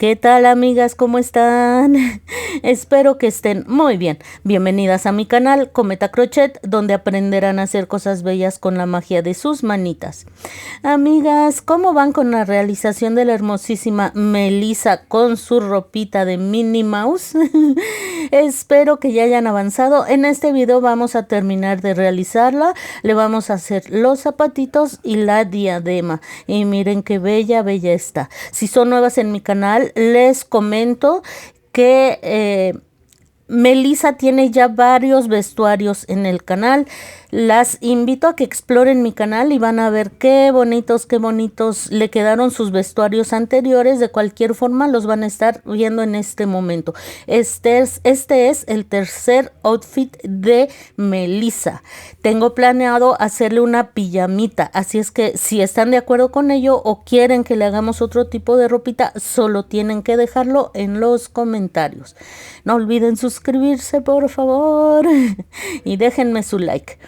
¿Qué tal, amigas? ¿Cómo están? Espero que estén muy bien. Bienvenidas a mi canal Cometa Crochet, donde aprenderán a hacer cosas bellas con la magia de sus manitas. Amigas, ¿cómo van con la realización de la hermosísima Melissa con su ropita de Minnie Mouse? Espero que ya hayan avanzado. En este video vamos a terminar de realizarla. Le vamos a hacer los zapatitos y la diadema. Y miren qué bella, bella está. Si son nuevas en mi canal, les comento que Melissa tiene ya varios vestuarios en el canal. Las invito a que exploren mi canal y van a ver qué bonitos le quedaron sus vestuarios anteriores. De cualquier forma los van a estar viendo en este momento. Este es el tercer outfit de Melissa. Tengo planeado hacerle una pijamita, así es que si están de acuerdo con ello o quieren que le hagamos otro tipo de ropita, solo tienen que dejarlo en los comentarios. No olviden suscribirse, por favor, y déjenme su like.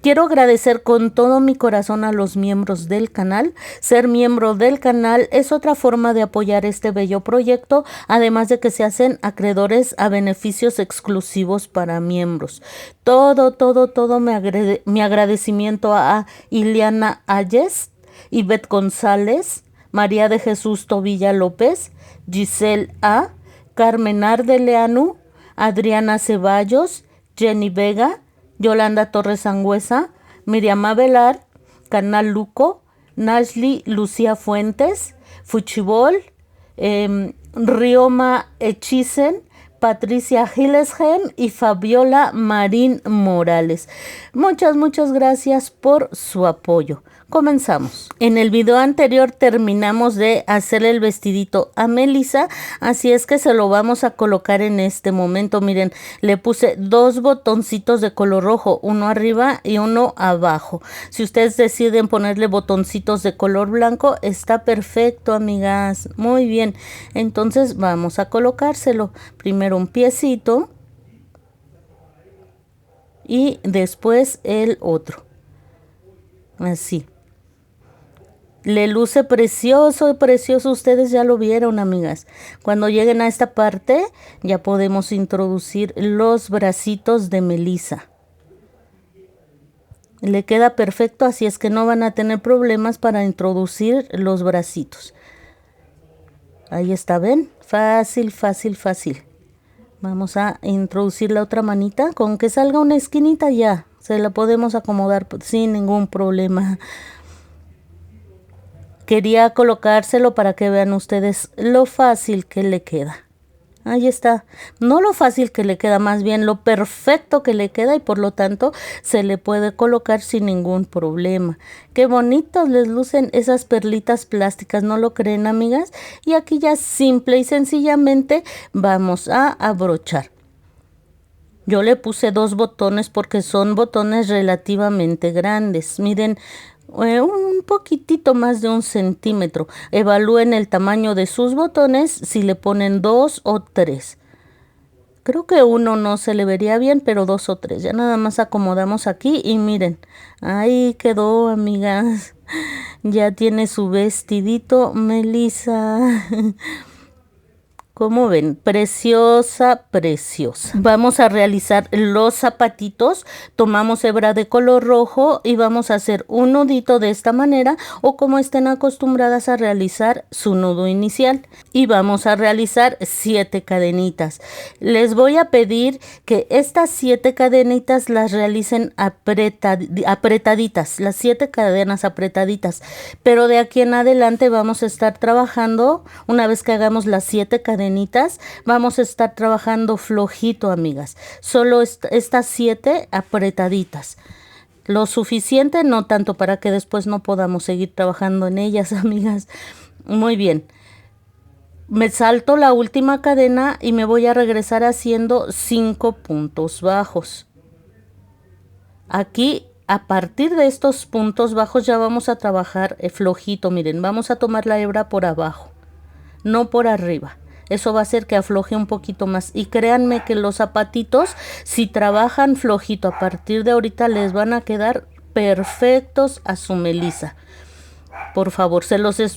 Quiero agradecer con todo mi corazón a los miembros del canal. Ser miembro del canal es otra forma de apoyar este bello proyecto, además de que se hacen acreedores a beneficios exclusivos para miembros. Todo mi agradecimiento a Ileana Ayes, Ivette González, María de Jesús Tobilla López, Giselle A., Carmen Ardeleanu, Adriana Ceballos, Jenny Vega, Yolanda Torres Sangüesa, Miriam Avelar, Canal Luco, Nashli Lucía Fuentes, Fuchibol, Rioma Echizen, Patricia Hillesheim y Fabiola Marín Morales. Muchas gracias por su apoyo. Comenzamos. En el video anterior terminamos de hacer el vestidito a Melissa, así es que se lo vamos a colocar en este momento. Miren, le puse dos botoncitos de color rojo, uno arriba y uno abajo. Si ustedes deciden ponerle botoncitos de color blanco, está perfecto, amigas. Muy bien, entonces vamos a colocárselo. Primero un piecito y después el otro. Así. Le luce precioso, precioso. Ustedes ya lo vieron, amigas. Cuando lleguen a esta parte, ya podemos introducir los bracitos de Melissa. Le queda perfecto, así es que no van a tener problemas para introducir los bracitos. Ahí está, ¿ven? Fácil. Vamos a introducir la otra manita. Con que salga una esquinita ya se la podemos acomodar sin ningún problema. Quería colocárselo para que vean ustedes lo fácil que le queda. Ahí está. No lo fácil que le queda, más bien lo perfecto que le queda, y por lo tanto se le puede colocar sin ningún problema. Qué bonitos les lucen esas perlitas plásticas, ¿no lo creen, amigas? Y aquí ya simple y sencillamente vamos a abrochar. Yo le puse dos botones porque son botones relativamente grandes. Miren, un poquitito más de 1 centímetro. Evalúen el tamaño de sus botones si le ponen 2 o 3. Creo que uno no se le vería bien, pero 2 o 3. Ya nada más acomodamos aquí y miren, ahí quedó, amigas. Ya tiene su vestidito Melissa. Como ven, preciosa. Vamos a realizar los zapatitos. Tomamos hebra de color rojo y vamos a hacer un nudito de esta manera, o como estén acostumbradas a realizar su nudo inicial. Y vamos a realizar 7 cadenitas. Les voy a pedir que estas 7 cadenitas las realicen apretaditas, las 7 cadenas apretaditas. Pero de aquí en adelante vamos a estar trabajando, una vez que hagamos las 7 cadenitas, vamos a estar trabajando flojito, amigas. Solo estas 7 apretaditas. Lo suficiente, no tanto para que después no podamos seguir trabajando en ellas, amigas. Muy bien. Me salto la última cadena y me voy a regresar haciendo 5 puntos bajos. Aquí, a partir de estos puntos bajos, ya vamos a trabajar flojito. Miren, vamos a tomar la hebra por abajo, no por arriba. Eso va a hacer que afloje un poquito más. Y créanme que los zapatitos, si trabajan flojito a partir de ahorita, les van a quedar perfectos a su Melissa. Por favor,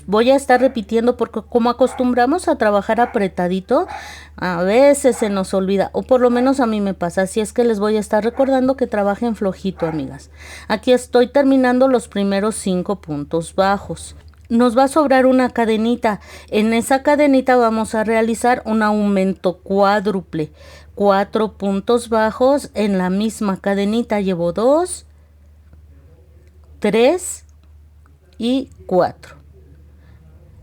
voy a estar repitiendo porque como acostumbramos a trabajar apretadito, a veces se nos olvida, o por lo menos a mí me pasa. Así es que les voy a estar recordando que trabajen flojito, amigas. Aquí estoy terminando los primeros 5 puntos bajos. Nos va a sobrar una cadenita. En esa cadenita vamos a realizar un aumento cuádruple. 4 puntos bajos en la misma cadenita. Llevo 2, 3 y 4.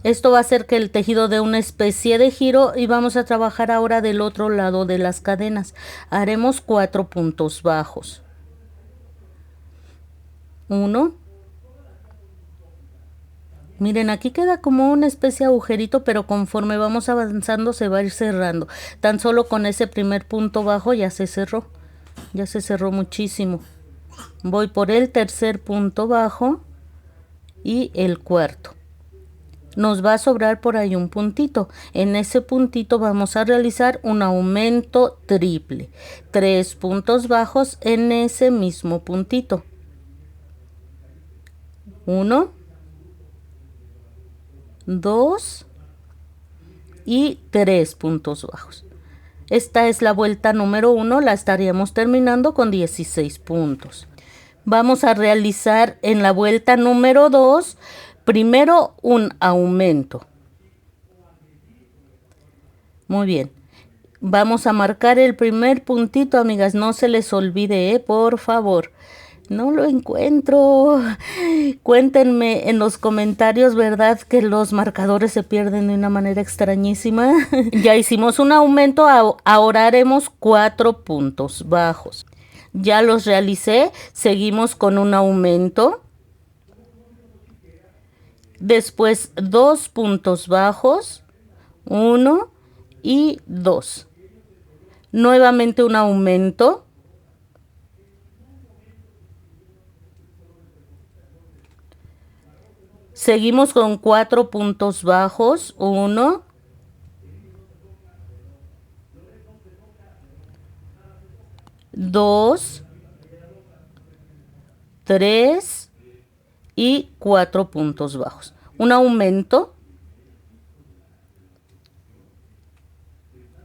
Esto va a hacer que el tejido dé una especie de giro y vamos a trabajar ahora del otro lado de las cadenas. Haremos 4 puntos bajos. 1. Miren, aquí queda como una especie de agujerito, pero conforme vamos avanzando se va a ir cerrando. Tan solo con ese primer punto bajo ya se cerró. Ya se cerró muchísimo. Voy por el tercer punto bajo y el cuarto. Nos va a sobrar por ahí un puntito. En ese puntito vamos a realizar un aumento triple. 3 puntos bajos en ese mismo puntito. 1, 2 y 3 puntos bajos. Esta es la vuelta número 1, la estaríamos terminando con 16 puntos. Vamos a realizar en la vuelta número 2, primero un aumento. Muy bien. Vamos a marcar el primer puntito, amigas, no se les olvide, por favor. No lo encuentro. Cuéntenme en los comentarios, ¿verdad? Que los marcadores se pierden de una manera extrañísima. Ya hicimos un aumento, ahora haremos 4 puntos bajos. Ya los realicé, seguimos con un aumento. Después 2 puntos bajos, 1 y 2. Nuevamente un aumento. Seguimos con 4 puntos bajos, 1, 2, 3 y 4 puntos bajos. Un aumento.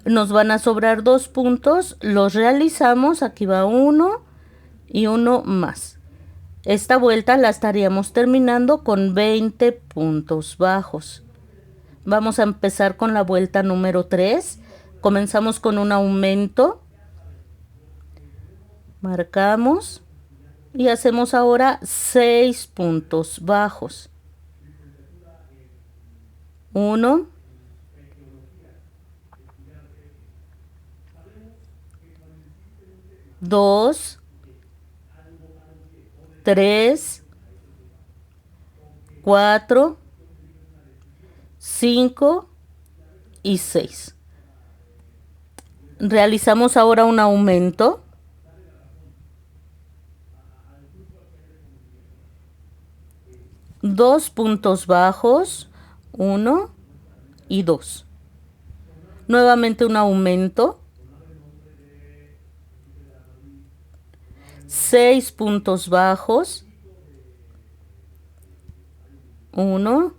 Nos van a sobrar 2 puntos, los realizamos, aquí va 1 y 1 más. Esta vuelta la estaríamos terminando con 20 puntos bajos. Vamos a empezar con la vuelta número 3. Comenzamos con un aumento. Marcamos y hacemos ahora 6 puntos bajos. 1, 2, 3, 4, 5 y 6. Realizamos ahora un aumento. Dos puntos bajos, 1 y 2. Nuevamente un aumento. 6 puntos bajos, 1,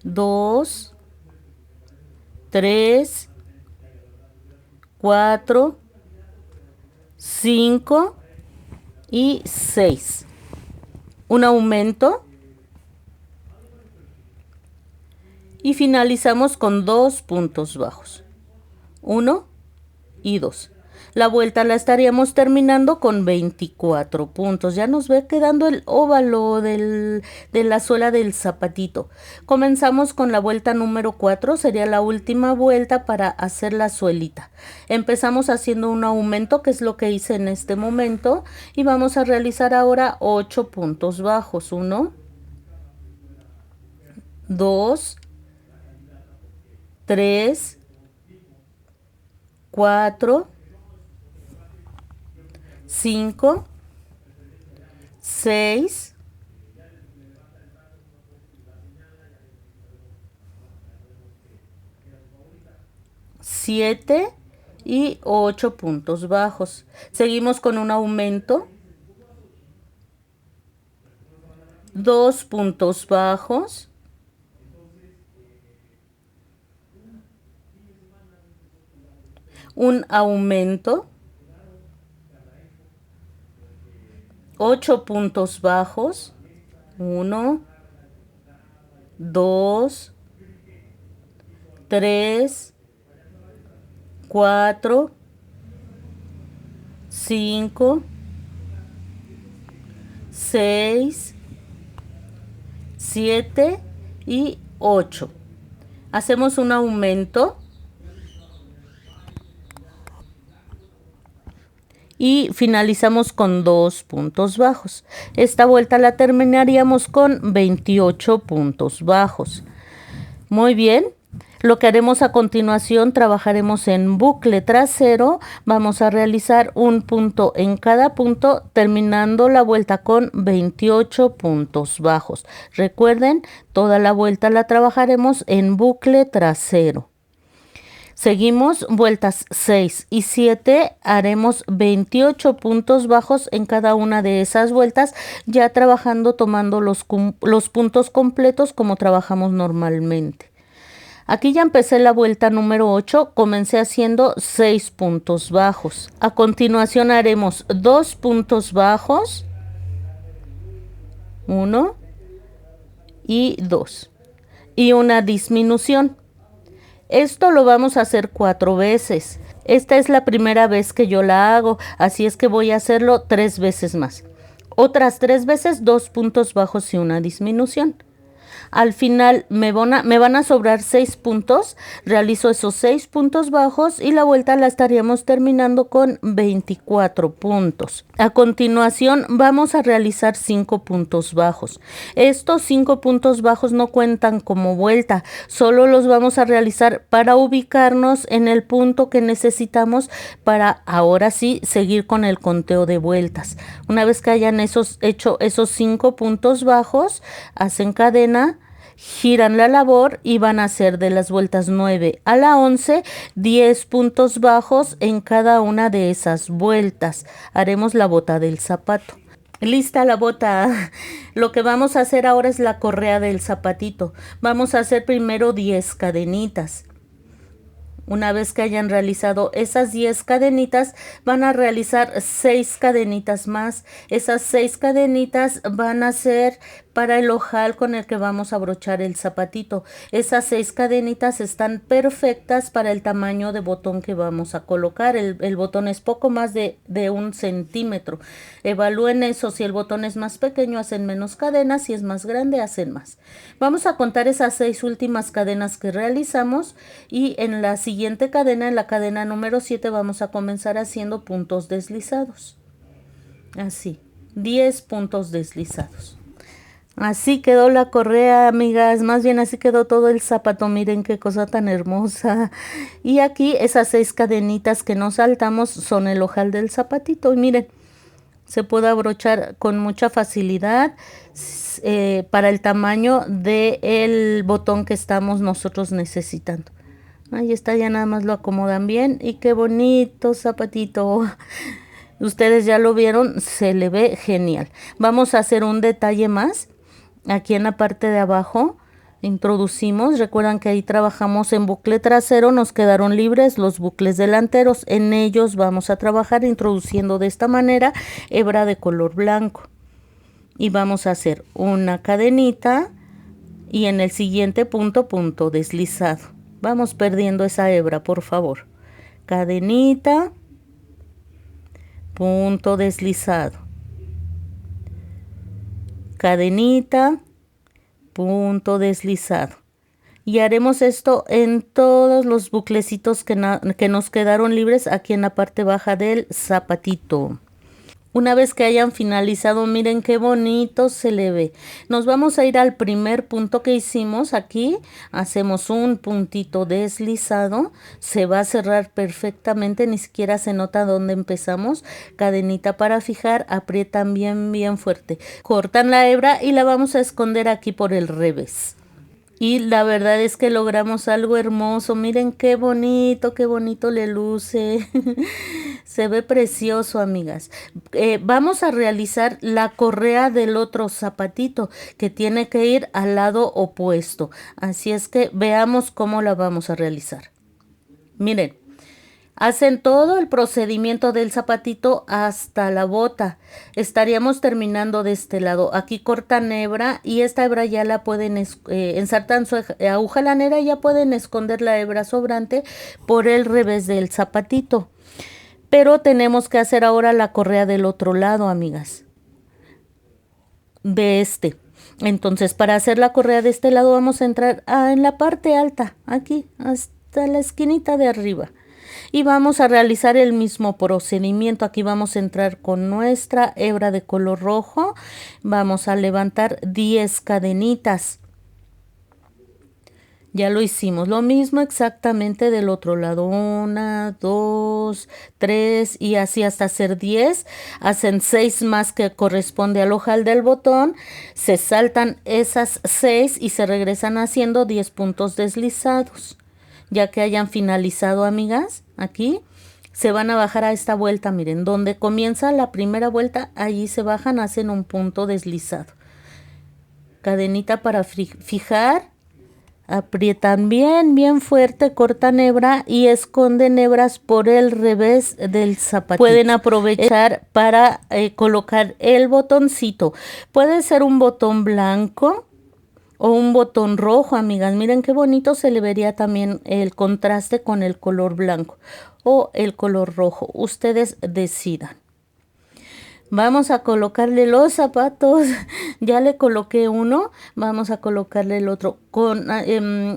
2, 3, 4, 5 y 6. Un aumento. Y finalizamos con 2 puntos bajos, 1 y 2. La vuelta la estaríamos terminando con 24 puntos. Ya nos ve quedando el óvalo de la suela del zapatito. Comenzamos con la vuelta número 4. Sería la última vuelta para hacer la suelita. Empezamos haciendo un aumento, que es lo que hice en este momento. Y vamos a realizar ahora 8 puntos bajos. 1, 2, 3, 4, 5, 6, 7 y 8 puntos bajos. Seguimos con un aumento. 2 puntos bajos, un aumento, 8 puntos bajos, 1, 2, 3, 4, 5, 6, 7 y 8. Hacemos un aumento y finalizamos con 2 puntos bajos. Esta vuelta la terminaríamos con 28 puntos bajos. Muy bien. Lo que haremos a continuación, trabajaremos en bucle trasero. Vamos a realizar un punto en cada punto, terminando la vuelta con 28 puntos bajos. Recuerden, toda la vuelta la trabajaremos en bucle trasero. Seguimos vueltas 6 y 7, haremos 28 puntos bajos en cada una de esas vueltas, ya trabajando tomando los puntos completos como trabajamos normalmente. Aquí ya empecé la vuelta número 8, comencé haciendo 6 puntos bajos. A continuación haremos 2 puntos bajos, 1 y 2, y una disminución. Esto lo vamos a hacer 4 veces. Esta es la primera vez que yo la hago, así es que voy a hacerlo 3 veces más. Otras 3 veces, 2 puntos bajos y una disminución. Al final me van a sobrar 6 puntos, realizo esos 6 puntos bajos y la vuelta la estaríamos terminando con 24 puntos. A continuación vamos a realizar 5 puntos bajos. Estos 5 puntos bajos no cuentan como vuelta, solo los vamos a realizar para ubicarnos en el punto que necesitamos para ahora sí seguir con el conteo de vueltas. Una vez que hayan hecho esos 5 puntos bajos, hacen cadena, giran la labor y van a hacer de las vueltas 9 a la 11 10 puntos bajos en cada una de esas vueltas. Haremos la bota del zapato. Lista la bota. Lo que vamos a hacer ahora es la correa del zapatito. Vamos a hacer primero 10 cadenitas. Una vez que hayan realizado esas 10 cadenitas, van a realizar 6 cadenitas más. Esas 6 cadenitas van a ser para el ojal con el que vamos a brochar el zapatito. Esas 6 cadenitas están perfectas para el tamaño de botón que vamos a colocar. El botón es poco más de 1 centímetro. Evalúen eso. Si el botón es más pequeño, hacen menos cadenas. Si es más grande, hacen más. Vamos a contar esas 6 últimas cadenas que realizamos y en la siguiente cadena, en la cadena número 7, vamos a comenzar haciendo puntos deslizados. Así, 10 puntos deslizados. Así quedó la correa, amigas, más bien así quedó todo el zapato. Miren qué cosa tan hermosa. Y aquí esas 6 cadenitas que nos saltamos son el ojal del zapatito. Y miren, se puede abrochar con mucha facilidad para el tamaño del botón que estamos nosotros necesitando. Ahí está, ya nada más lo acomodan bien. Y qué bonito zapatito. Ustedes ya lo vieron, se le ve genial. Vamos a hacer un detalle más. Aquí en la parte de abajo introducimos, recuerdan que ahí trabajamos en bucle trasero, nos quedaron libres los bucles delanteros. En ellos vamos a trabajar introduciendo de esta manera hebra de color blanco. Y vamos a hacer una cadenita y en el siguiente punto, punto deslizado. Vamos perdiendo esa hebra, por favor. Cadenita, punto deslizado. Cadenita, punto deslizado. Y haremos esto en todos los buclecitos que nos quedaron libres aquí en la parte baja del zapatito. Una vez que hayan finalizado, miren qué bonito se le ve. Nos vamos a ir al primer punto que hicimos aquí. Hacemos un puntito deslizado. Se va a cerrar perfectamente, ni siquiera se nota dónde empezamos. Cadenita para fijar, aprietan bien fuerte. Cortan la hebra y la vamos a esconder aquí por el revés. Y la verdad es que logramos algo hermoso. Miren qué bonito le luce. Se ve precioso, amigas. Vamos a realizar la correa del otro zapatito que tiene que ir al lado opuesto. Así es que veamos cómo la vamos a realizar. Miren, hacen todo el procedimiento del zapatito hasta la bota. Estaríamos terminando de este lado. Aquí cortan hebra y esta hebra ya la pueden, ensartan su aguja lanera y ya pueden esconder la hebra sobrante por el revés del zapatito. Pero tenemos que hacer ahora la correa del otro lado, amigas. De este. Entonces, para hacer la correa de este lado vamos a entrar en la parte alta, aquí, hasta la esquinita de arriba. Y vamos a realizar el mismo procedimiento. Aquí vamos a entrar con nuestra hebra de color rojo. Vamos a levantar 10 cadenitas. Ya lo hicimos, lo mismo exactamente del otro lado, 1, 2, 3 y así hasta hacer 10, hacen 6 más que corresponde al ojal del botón, se saltan esas 6 y se regresan haciendo 10 puntos deslizados. Ya que hayan finalizado, amigas, aquí se van a bajar a esta vuelta, miren, donde comienza la primera vuelta, allí se bajan, hacen un punto deslizado. Cadenita para fijar. Aprietan bien fuerte, cortan hebra y esconden hebras por el revés del zapatito. Pueden aprovechar para colocar el botoncito. Puede ser un botón blanco o un botón rojo, amigas. Miren qué bonito se le vería también el contraste con el color blanco o el color rojo. Ustedes decidan. Vamos a colocarle los zapatos. Ya le coloqué uno. Vamos a colocarle el otro.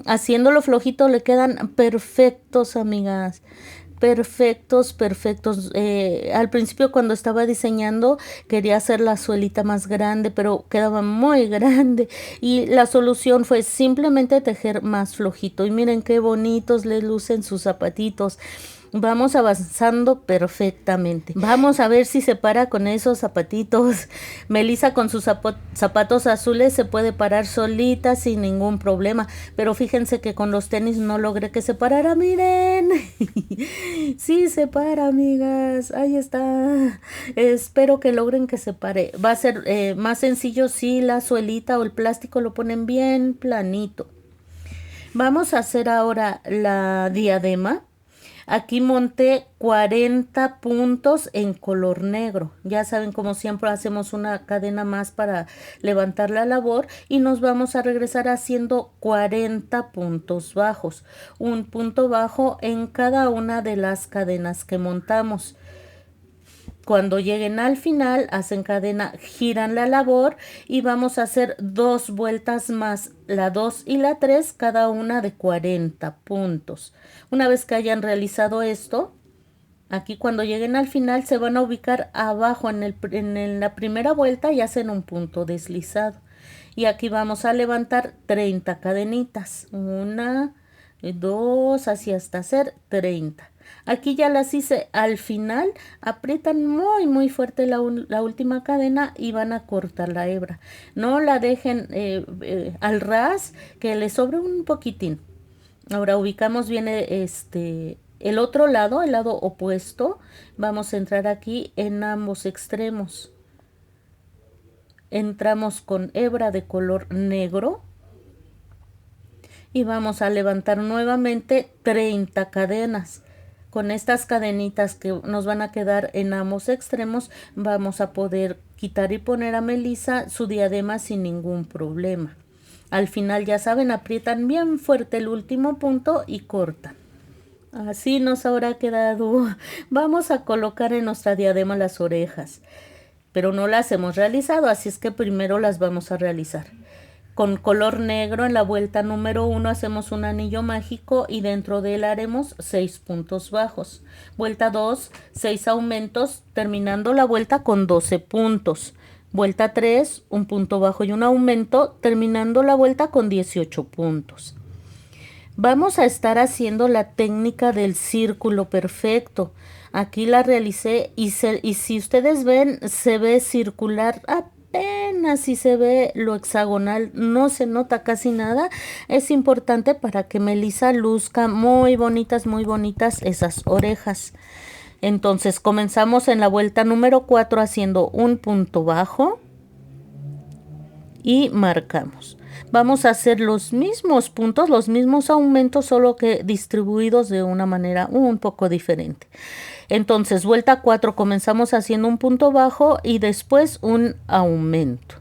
Haciéndolo flojito le quedan perfectos, amigas. Perfectos. Al principio cuando estaba diseñando quería hacer la suelita más grande, pero quedaba muy grande. Y la solución fue simplemente tejer más flojito. Y miren qué bonitos le lucen sus zapatitos. Vamos avanzando perfectamente. Vamos a ver si se para con esos zapatitos. Melissa con sus zapatos azules se puede parar solita sin ningún problema. Pero fíjense que con los tenis no logré que se parara. Miren. Sí se para, amigas. Ahí está. Espero que logren que se pare. Va a ser más sencillo si la suelita o el plástico lo ponen bien planito. Vamos a hacer ahora la diadema. Aquí monté 40 puntos en color negro. Ya saben, como siempre hacemos una cadena más para levantar la labor y nos vamos a regresar haciendo 40 puntos bajos. Un punto bajo en cada una de las cadenas que montamos. Cuando lleguen al final, hacen cadena, giran la labor y vamos a hacer 2 vueltas más, la 2 y la 3, cada una de 40 puntos. Una vez que hayan realizado esto, aquí cuando lleguen al final se van a ubicar abajo en la primera vuelta y hacen un punto deslizado. Y aquí vamos a levantar 30 cadenitas, 1, 2, así hasta hacer 30. Aquí ya las hice al final, aprietan muy fuerte la última cadena y van a cortar la hebra. No la dejen al ras, que le sobre un poquitín. Ahora ubicamos bien el otro lado, el lado opuesto. Vamos a entrar aquí en ambos extremos. Entramos con hebra de color negro. Y vamos a levantar nuevamente 30 cadenas. Con estas cadenitas que nos van a quedar en ambos extremos, vamos a poder quitar y poner a Melissa su diadema sin ningún problema. Al final, ya saben, aprietan bien fuerte el último punto y cortan. Así nos habrá quedado. Vamos a colocar en nuestra diadema las orejas, pero no las hemos realizado, así es que primero las vamos a realizar. Con color negro en la vuelta número 1 hacemos un anillo mágico y dentro de él haremos 6 puntos bajos. Vuelta 2, 6 aumentos, terminando la vuelta con 12 puntos. Vuelta 3, un punto bajo y un aumento, terminando la vuelta con 18 puntos. Vamos a estar haciendo la técnica del círculo perfecto. Aquí la realicé y si ustedes ven, se ve circular apenas si se ve lo hexagonal, no se nota casi nada. Es importante para que Melissa luzca muy bonitas esas orejas. Entonces comenzamos en la vuelta número 4 haciendo un punto bajo y marcamos. Vamos a hacer los mismos puntos, los mismos aumentos, solo que distribuidos de una manera un poco diferente. Entonces, vuelta 4, comenzamos haciendo un punto bajo y después un aumento.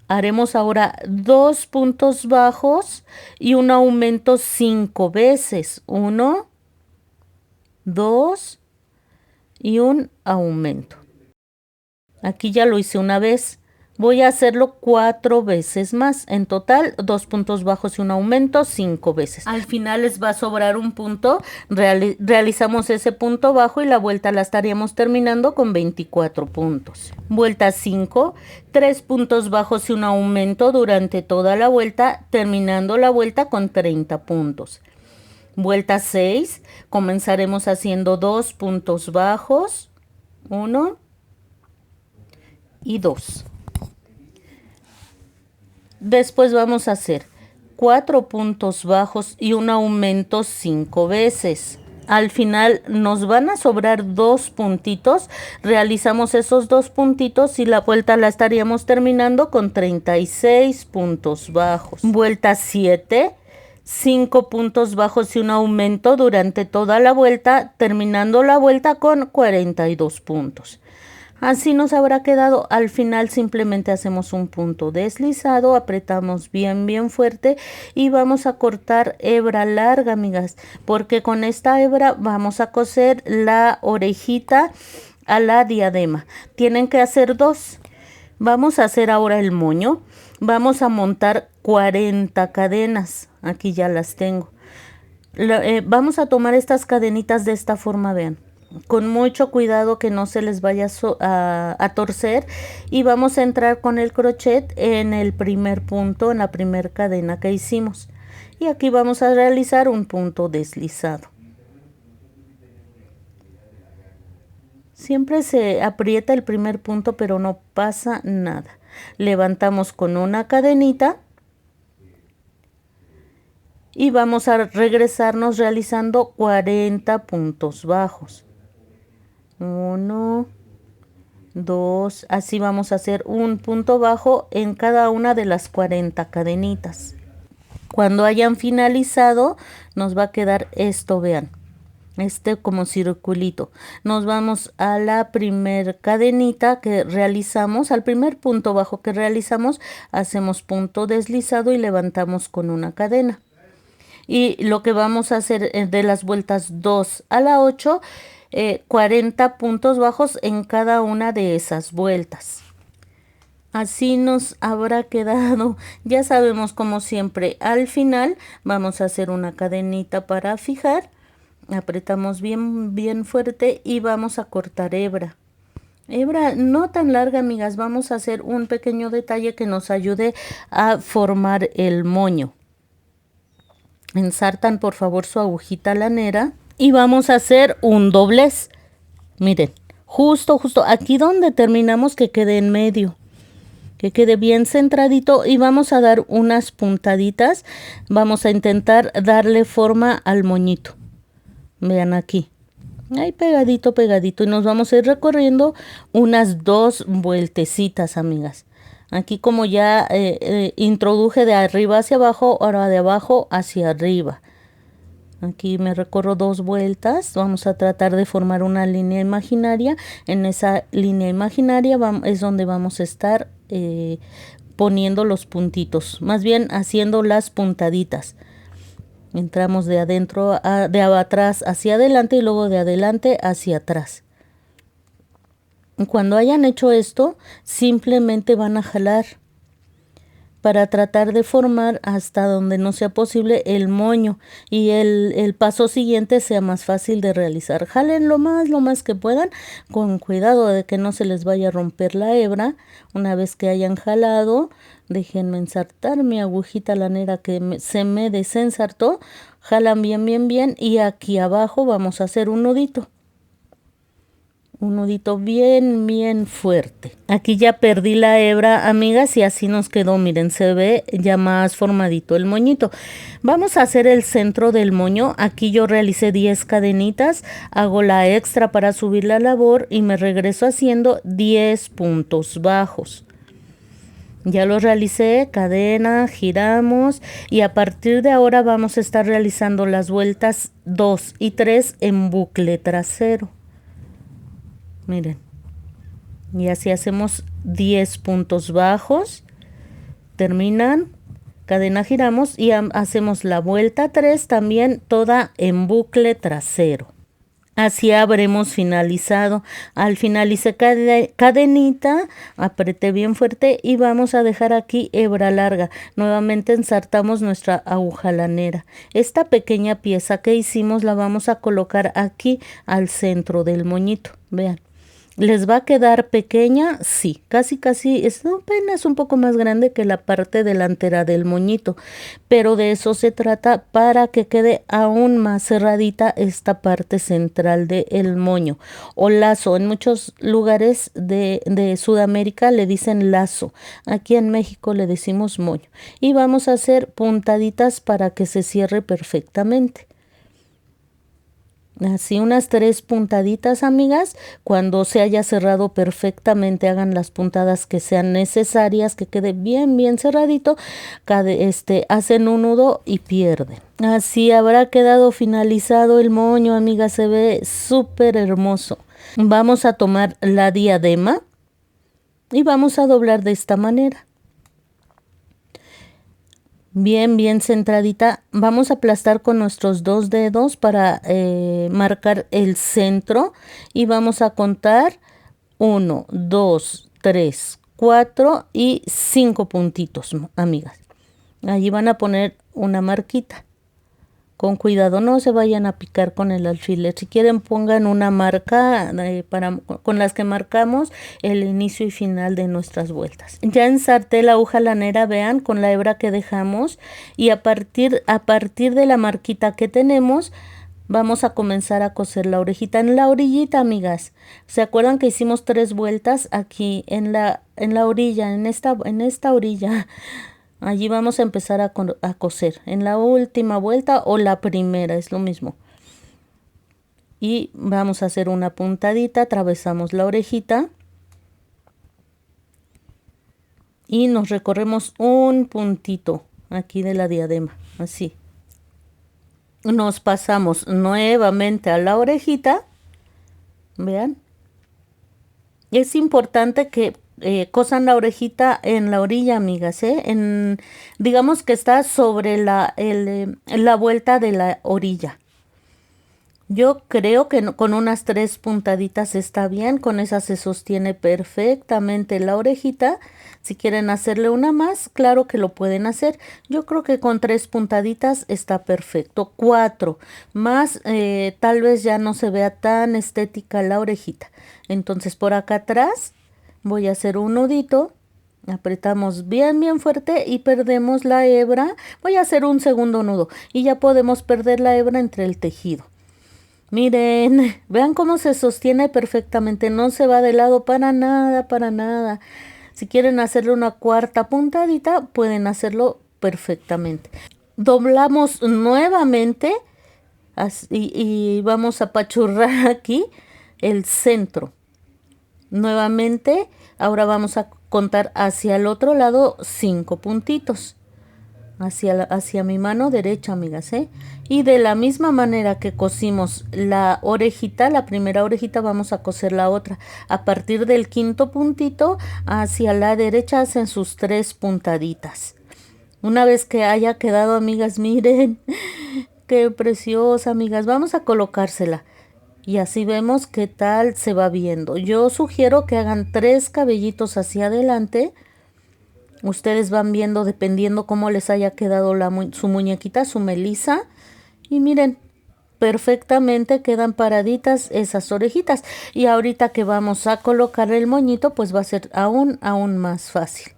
Haremos ahora 2 puntos bajos y un aumento 5 veces. 1, 2 y un aumento. Aquí ya lo hice una vez. Voy a hacerlo 4 veces más. En total, 2 puntos bajos y un aumento 5 veces. Al final les va a sobrar un punto. Realizamos ese punto bajo y la vuelta la estaríamos terminando con 24 puntos. Vuelta 5, 3 puntos bajos y un aumento durante toda la vuelta, terminando la vuelta con 30 puntos. Vuelta 6, comenzaremos haciendo 2 puntos bajos, 1 y 2. Después vamos a hacer 4 puntos bajos y un aumento 5 veces. Al final nos van a sobrar 2 puntitos. Realizamos esos 2 puntitos y la vuelta la estaríamos terminando con 36 puntos bajos. Vuelta 7. 5 puntos bajos y un aumento durante toda la vuelta, terminando la vuelta con 42 puntos. Así nos habrá quedado. Al final simplemente hacemos un punto deslizado, apretamos bien fuerte y vamos a cortar hebra larga, amigas, porque con esta hebra vamos a coser la orejita a la diadema. Tienen que hacer 2. Vamos a hacer ahora el moño. Vamos a montar 40 cadenas. Aquí ya las tengo. Vamos a tomar estas cadenitas de esta forma, vean. Con mucho cuidado que no se les vaya a torcer, y vamos a entrar con el crochet en el primer punto, en la primera cadena que hicimos, y aquí vamos a realizar un punto deslizado. Siempre se aprieta el primer punto, pero no pasa nada. Levantamos con una cadenita y vamos a regresarnos realizando 40 puntos bajos. 1, 2, así vamos a hacer un punto bajo en cada una de las 40 cadenitas. Cuando hayan finalizado, nos va a quedar esto, vean, este como circulito. Nos vamos a la primer cadenita que realizamos, al primer punto bajo que realizamos, hacemos punto deslizado y levantamos con una cadena. Y lo que vamos a hacer de las vueltas 2 a la 8, 40 puntos bajos en cada una de esas vueltas. Así nos habrá quedado. Ya sabemos, como siempre, al final vamos a hacer una cadenita para fijar. Apretamos bien fuerte y vamos a cortar hebra. Hebra no tan larga, amigas. Vamos a hacer un pequeño detalle que nos ayude a formar el moño. Ensartan por favor su agujita lanera y vamos a hacer un doblez. Miren, justo aquí donde terminamos, que quede en medio, que quede bien centradito, y vamos a dar unas puntaditas. Vamos a intentar darle forma al moñito. Vean aquí, ahí pegadito, y nos vamos a ir recorriendo unas 2 vueltecitas, amigas. Aquí, como ya introduje de arriba hacia abajo, ahora de abajo hacia arriba. Aquí me recorro 2 vueltas. Vamos a tratar de formar una línea imaginaria. En esa línea imaginaria es donde vamos a estar poniendo los puntitos, más bien haciendo las puntaditas. Entramos de adentro de atrás hacia adelante y luego de adelante hacia atrás. Cuando hayan hecho esto, simplemente van a jalar para tratar de formar hasta donde no sea posible el moño, y el paso siguiente sea más fácil de realizar. Jalen lo más que puedan, con cuidado de que no se les vaya a romper la hebra. Una vez que hayan jalado, déjenme ensartar mi agujita lanera que se me desensartó. Jalan bien y aquí abajo vamos a hacer un nudito. Un nudito bien fuerte. Aquí ya perdí la hebra, amigas, y así nos quedó. Miren, se ve ya más formadito el moñito. Vamos a hacer el centro del moño. Aquí yo realicé 10 cadenitas. Hago la extra para subir la labor y me regreso haciendo 10 puntos bajos. Ya lo realicé, cadena, giramos y a partir de ahora vamos a estar realizando las vueltas 2 y 3 en bucle trasero. Miren, y así hacemos 10 puntos bajos, terminan, cadena, giramos y hacemos la vuelta 3 también toda en bucle trasero. Así habremos finalizado. Al finalizar cadenita, apreté bien fuerte y vamos a dejar aquí hebra larga. Nuevamente ensartamos nuestra aguja lanera. Esta pequeña pieza que hicimos la vamos a colocar aquí al centro del moñito. Vean. ¿Les va a quedar pequeña? Sí, casi es apenas un poco más grande que la parte delantera del moñito, pero de eso se trata para que quede aún más cerradita esta parte central del moño o lazo. En muchos lugares de Sudamérica le dicen lazo, aquí en México le decimos moño y vamos a hacer puntaditas para que se cierre perfectamente. Así unas 3 puntaditas, amigas. Cuando se haya cerrado perfectamente, hagan las puntadas que sean necesarias, que quede bien cerradito. Hacen un nudo y pierden. Así habrá quedado finalizado el moño, amigas. Se ve súper hermoso. Vamos a tomar la diadema y vamos a doblar de esta manera. Bien centradita. Vamos a aplastar con nuestros 2 dedos para marcar el centro y vamos a contar 1, 2, 3, 4 y 5 puntitos, amigas. Allí van a poner una marquita. Con cuidado, no se vayan a picar con el alfiler. Si quieren, pongan una marca con las que marcamos el inicio y final de nuestras vueltas. Ya ensarté la aguja lanera, vean, con la hebra que dejamos. Y a partir de la marquita que tenemos, vamos a comenzar a coser la orejita. En la orillita, amigas. ¿Se acuerdan que hicimos 3 vueltas aquí en la orilla, en esta orilla? Allí vamos a empezar a coser en la última vuelta o la primera, es lo mismo. Y vamos a hacer una puntadita, atravesamos la orejita y nos recorremos un puntito aquí de la diadema, así. Nos pasamos nuevamente a la orejita, vean. Es importante que cosan la orejita en la orilla, amigas, digamos que está sobre la vuelta de la orilla. Yo creo que con unas 3 puntaditas está bien, con esa se sostiene perfectamente la orejita. Si quieren hacerle una más, claro que lo pueden hacer. Yo creo que con 3 puntaditas está perfecto. 4 más, tal vez ya no se vea tan estética la orejita. Entonces por acá atrás voy a hacer un nudito, apretamos bien fuerte y perdemos la hebra. Voy a hacer un segundo nudo y ya podemos perder la hebra entre el tejido. Miren, vean cómo se sostiene perfectamente, no se va de lado para nada. Si quieren hacerle una cuarta puntadita, pueden hacerlo perfectamente. Doblamos nuevamente y vamos a apachurrar aquí el centro. Nuevamente, ahora vamos a contar hacia el otro lado 5 puntitos. Hacia mi mano derecha, amigas, y de la misma manera que cosimos la orejita, la primera orejita, vamos a coser la otra. A partir del 5.º puntito hacia la derecha hacen sus 3 puntaditas. Una vez que haya quedado, amigas, miren qué preciosa, amigas. Vamos a colocársela y así vemos qué tal se va viendo. Yo sugiero que hagan 3 cabellitos hacia adelante. Ustedes van viendo dependiendo cómo les haya quedado su muñequita, su melisa. Y miren, perfectamente quedan paraditas esas orejitas. Y ahorita que vamos a colocar el moñito, pues va a ser aún más fácil.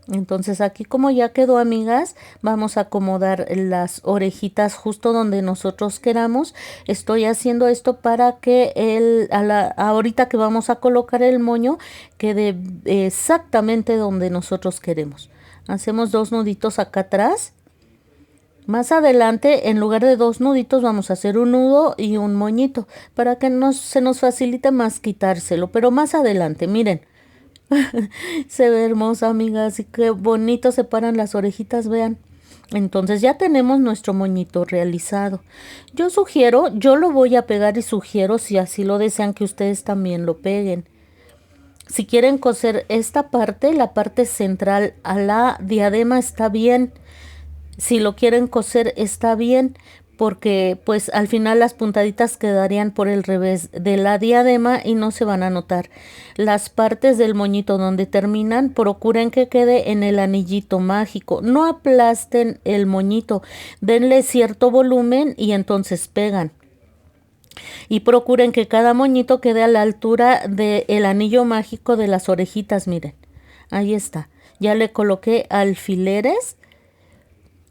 Entonces aquí como ya quedó, amigas, vamos a acomodar las orejitas justo donde nosotros queramos. Estoy haciendo esto para que ahorita que vamos a colocar el moño quede exactamente donde nosotros queremos. Hacemos 2 nuditos acá atrás. Más adelante, en lugar de 2 nuditos, vamos a hacer un nudo y un moñito para que se nos facilite más quitárselo. Pero más adelante, miren. Se ve hermosa, amigas, y qué bonito se paran las orejitas, vean. Entonces ya tenemos nuestro moñito realizado. Yo lo voy a pegar y sugiero, si así lo desean, que ustedes también lo peguen. Si quieren coser esta parte, la parte central a la diadema, está bien. Si lo quieren coser está bien, porque pues al final las puntaditas quedarían por el revés de la diadema y no se van a notar. Las partes del moñito donde terminan, procuren que quede en el anillito mágico. No aplasten el moñito, denle cierto volumen y entonces pegan. Y procuren que cada moñito quede a la altura del anillo mágico de las orejitas, miren. Ahí está. Ya le coloqué alfileres.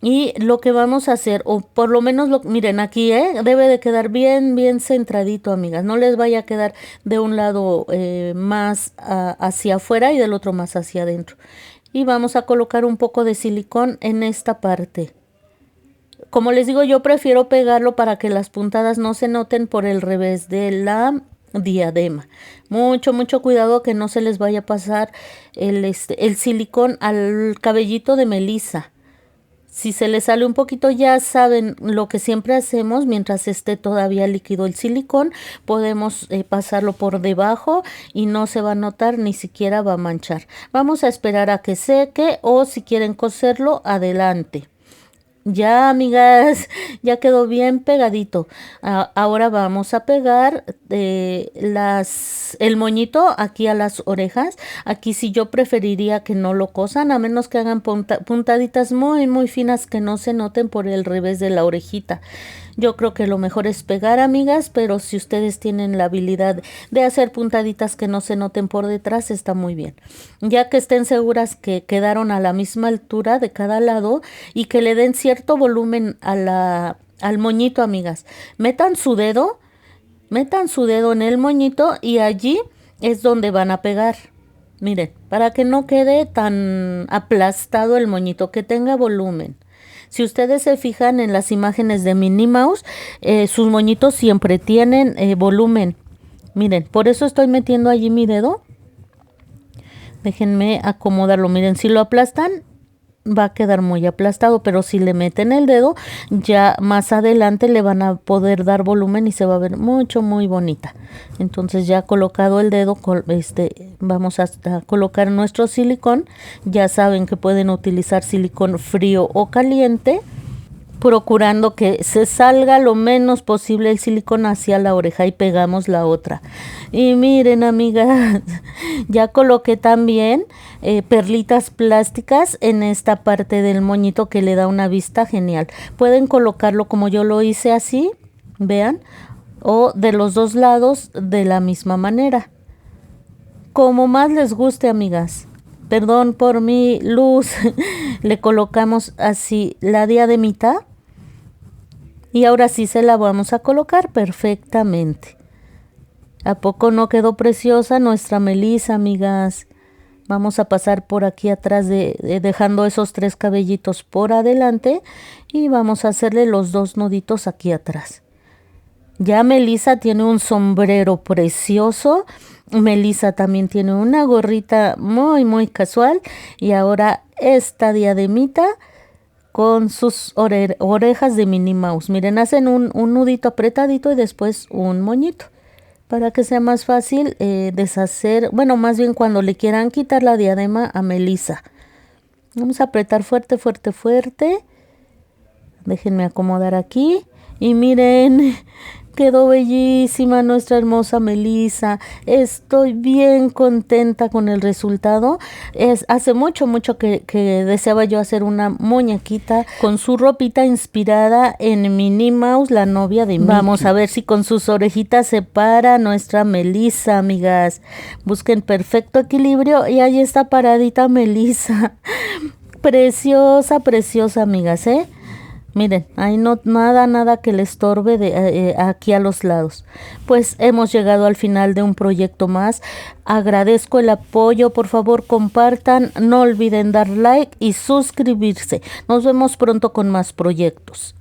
Y lo que vamos a hacer, o por lo menos, miren aquí, debe de quedar bien, bien centradito, amigas. No les vaya a quedar de un lado más hacia afuera y del otro más hacia adentro. Y vamos a colocar un poco de silicón en esta parte. Como les digo, yo prefiero pegarlo para que las puntadas no se noten por el revés de la diadema. Mucho, mucho cuidado que no se les vaya a pasar el silicón al cabellito de Melissa. Si se le sale un poquito, ya saben lo que siempre hacemos, mientras esté todavía líquido el silicón, podemos pasarlo por debajo y no se va a notar, ni siquiera va a manchar. Vamos a esperar a que seque, o si quieren coserlo, adelante. Ya, amigas, ya quedó bien pegadito. Ahora vamos a pegar el moñito aquí a las orejas. Aquí sí yo preferiría que no lo cosan, a menos que hagan puntaditas muy, muy finas que no se noten por el revés de la orejita. Yo creo que lo mejor es pegar, amigas, pero si ustedes tienen la habilidad de hacer puntaditas que no se noten por detrás, está muy bien. Ya que estén seguras que quedaron a la misma altura de cada lado y que le den cierto volumen al moñito, amigas. Metan su dedo en el moñito y allí es donde van a pegar. Miren, para que no quede tan aplastado el moñito, que tenga volumen. Si ustedes se fijan en las imágenes de Minnie Mouse, sus moñitos siempre tienen volumen. Miren, por eso estoy metiendo allí mi dedo. Déjenme acomodarlo. Miren, si lo aplastan, va a quedar muy aplastado, pero si le meten el dedo, ya más adelante le van a poder dar volumen y se va a ver mucho, muy bonita. Entonces ya colocado el dedo, vamos a colocar nuestro silicón. Ya saben que pueden utilizar silicón frío o caliente, procurando que se salga lo menos posible el silicón hacia la oreja, y pegamos la otra. Y miren, amigas, ya coloqué también perlitas plásticas en esta parte del moñito, que le da una vista genial. Pueden colocarlo como yo lo hice, así, vean, o de los dos lados de la misma manera, como más les guste, amigas. Perdón por mi luz. Le colocamos así la diademita. Y ahora sí se la vamos a colocar perfectamente. ¿A poco no quedó preciosa nuestra Melissa, amigas? Vamos a pasar por aquí atrás, dejando esos 3 cabellitos por adelante. Y vamos a hacerle los 2 nuditos aquí atrás. Ya Melissa tiene un sombrero precioso. Melissa también tiene una gorrita muy, muy casual. Y ahora esta diademita con sus orejas de Minnie Mouse. Miren, hacen un nudito apretadito y después un moñito, para que sea más fácil deshacer, bueno, más bien cuando le quieran quitar la diadema a Melissa. Vamos a apretar fuerte, fuerte, fuerte. Déjenme acomodar aquí. Y miren, Quedó bellísima nuestra hermosa Melissa. Estoy bien contenta con el resultado. Hace mucho que deseaba yo hacer una muñequita con su ropita inspirada en Minnie Mouse, la novia de Mickey. Vamos a ver si con sus orejitas se para nuestra Melissa, amigas. Busquen perfecto equilibrio y ahí está paradita Melissa. Preciosa, preciosa, amigas, ¿eh? Miren, ahí no nada que le estorbe aquí a los lados. Pues hemos llegado al final de un proyecto más. Agradezco el apoyo, por favor compartan, no olviden dar like y suscribirse. Nos vemos pronto con más proyectos.